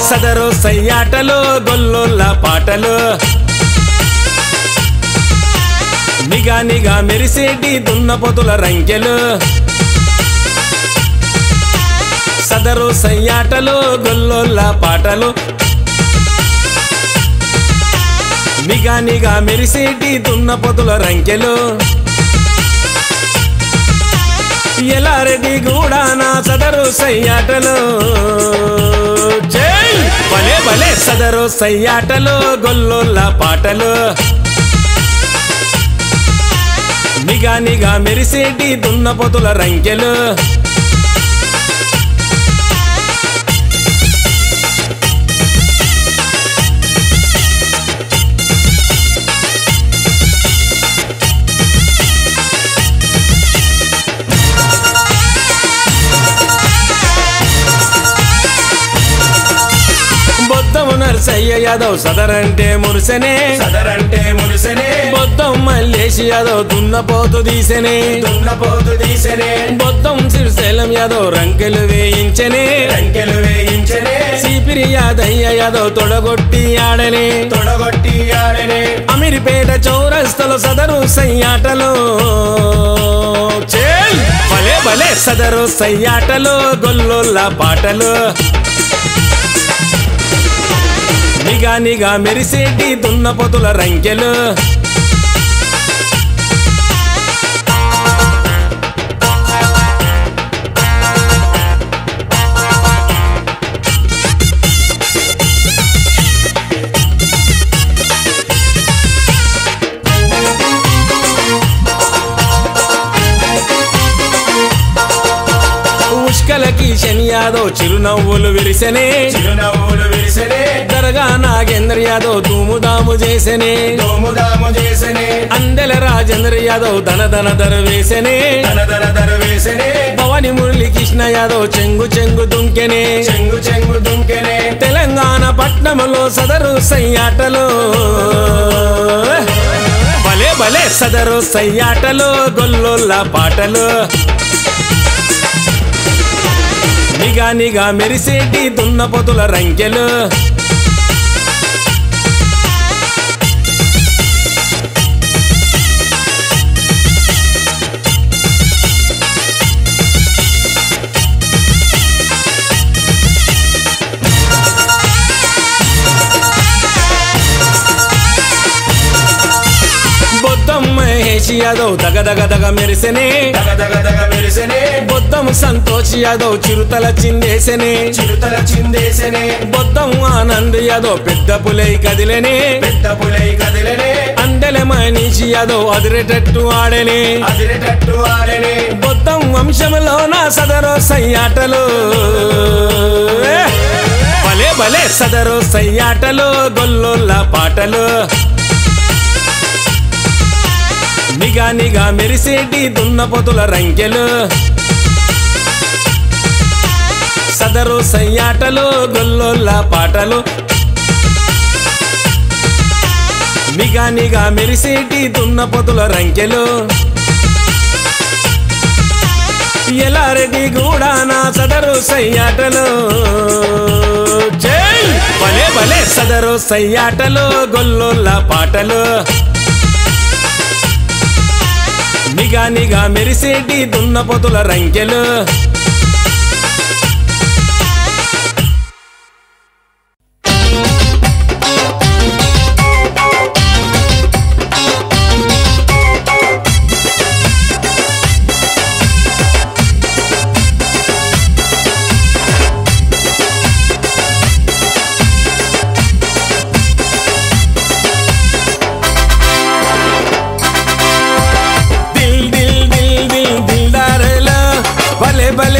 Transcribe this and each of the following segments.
సదరు సయ్యాటలు గొల్లోళ్ళ పాటలు నిగా నిగా మెరిసేటి దున్నపోతుల రంకెలు సదరు సయ్యాటలు గొల్లోళ్ళ పాటలు నిగా నిగా మెరిసేటి దున్నపోతుల రంకెలు ఎలారెడ్డి కూడా నా సదరు సయ్యాటలు భలే భలే సదరు సయ్యాటలు గొల్లోళ్ళ పాటలు నిగా నిగా మెరిసేటి దున్నపోతుల రంకెలు నర్సయ్య యాదవ్ సదరంటే మురిసెనే బొద్దం మల్లేష్ యాదవ్ దున్నపోతు తీసెనే బొద్దం శ్రీశైలం యాదవ్ రంకెలు వేయించనే సిపిరి యాదయ్య యాదవ్ తొడగొట్టి ఆడనే అమీర్పేట చౌరస్తలో సదరు సయ్యాటలు భలే భలే సదరు సయ్యాటలు గొల్లోళ్ళ పాటలు నిగా నిగా మెరిసేటి దున్నపోతుల రంకెలు ఉష్కలకి శని యాదవ్ చిరునవ్వులు విరిసెనే దర్గా నాగేంద్ర యాదవ్ ధూముదాము చేసెనే అందెల రాజేంద్ర యాదవ్ ధన దర్వేసెనే భవాని మురళీ కృష్ణ యాదవ్ చెంగు దుంకెనే తెలంగాణ పట్నంలో సదరు సయ్యాటలు భలే భలే సదరు సయ్యాటలు గొల్లోళ్ళ పాటలు నిగా నిగా మెరిసేటి దున్నపోతుల రంకెలు బొద్దం మహేష్ యాదవ్ దగ మెరిసెనే బొద్దం సంతోష్ యాదవ్ చిరుతల చిందేసెనే బొద్దం ఆనంద్ యాదవ్ పెద్ద పులై కదిలేనే అందెల మనీష్ యాదవ్ అదిరేటట్టు ఆడనే బొద్దం వంశంలో నా సదరు సయ్యాటలు భలే భలే సదరు సయ్యాటలు గొల్లోళ్ళ పాటలు నిగా నిగా మెరిసేటి దున్నపోతుల రంకెలు సదరు సయ్యాటలు గొల్లోళ్ళ పాటలు నిగా నిగా మెరిసేటి దున్నపోతుల రంకెలు ఎలారెడ్డి కూడా నా సదరు సయ్యాటలు భలే భలే సదరు సయ్యాటలు గొల్లోళ్ళ పాటలు నిగా నిగా మెరిసేటి దున్నపోతుల రంకెలు భలే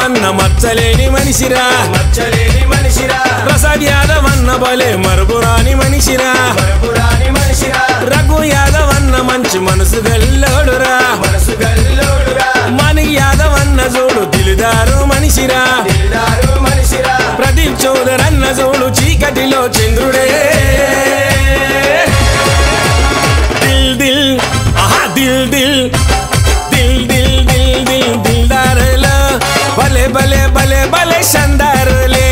యాదవన్న మచ్చలేని మనిషిరా ప్రసాద్ యాదవన్న బలే మరపురాని మనిషిరా రఘు యాదవన్న మంచి మనసు గల్లోడురా మాణిక్ యాదవన్న చూడు దిల్దారు మనిషిరా ప్రదీప్ చౌదరన్న చూడు చీకటిలో చంద్రుడే దిల్ దిల్ ఆహా దిల్ దిల్ దిల్ దిల్ దిల్ దిల్ దిల్దారులో భలే భలే భలే భలే షందారులే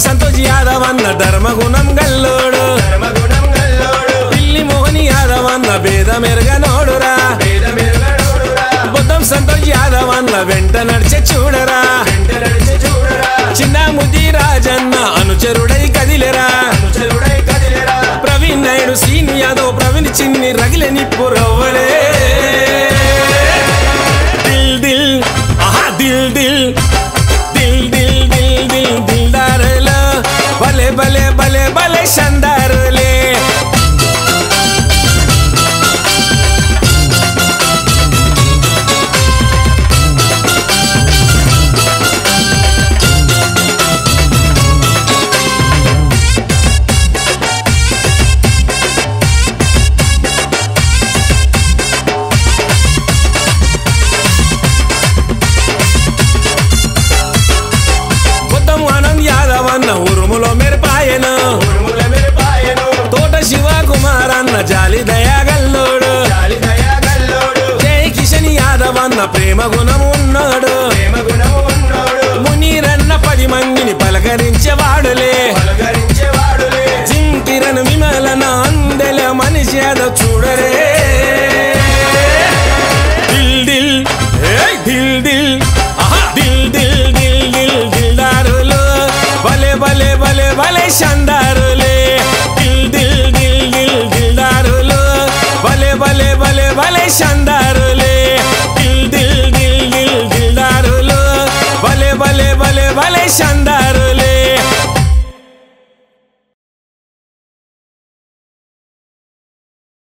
సంతోష్ యాదవన్న ధర్మగుణం గల్లోడు పిల్లి మోహని యాదవన్న భేద మెరుగనోడురా బుద్ధం సంతోష్ యాదవన్న వెంట నడిచే చూడరా చిన్న ముది రాజన్న అనుచరుడై కదిలేరా ప్రవీణ్ నాయుడు సీని యాదవ్ ప్రవీణ్ చిన్ని రగిలే నిప్పు రవ్వలే దిల్ దిల్ ఆహా దిల్ దిల్ దిల్ దిల్ దిల్ దిల్ దిల్దారులో భలే భలే భలే భలే షందారులే ఉరుములో మెరిపాయను తోట శివ కుమారన్న జాలి దయాగల్లోడు జై కిషన్ యాదవన్న ప్రేమ గుణం ఉన్నాడు మునీరన్న 10 మందిని పలకరించేవాడులే జింకిరన్ విమలన అందెల మనిషి యాదవ్ చూడరే దిల్ దిల్ దిల్ దిల్ ఆహా దిల్ దిల్ దిల్ దిల్ దిల్దారులో భలే భలే భలే భలే షందారులే దిల్ దిల్ దిల్ దిల్ దిల్దారులో భలే భలే భలే భలే షందారులే దిల్ దిల్ దిల్ దిల్ దిల్దారులో భలే భలే భలే భలే షందారులే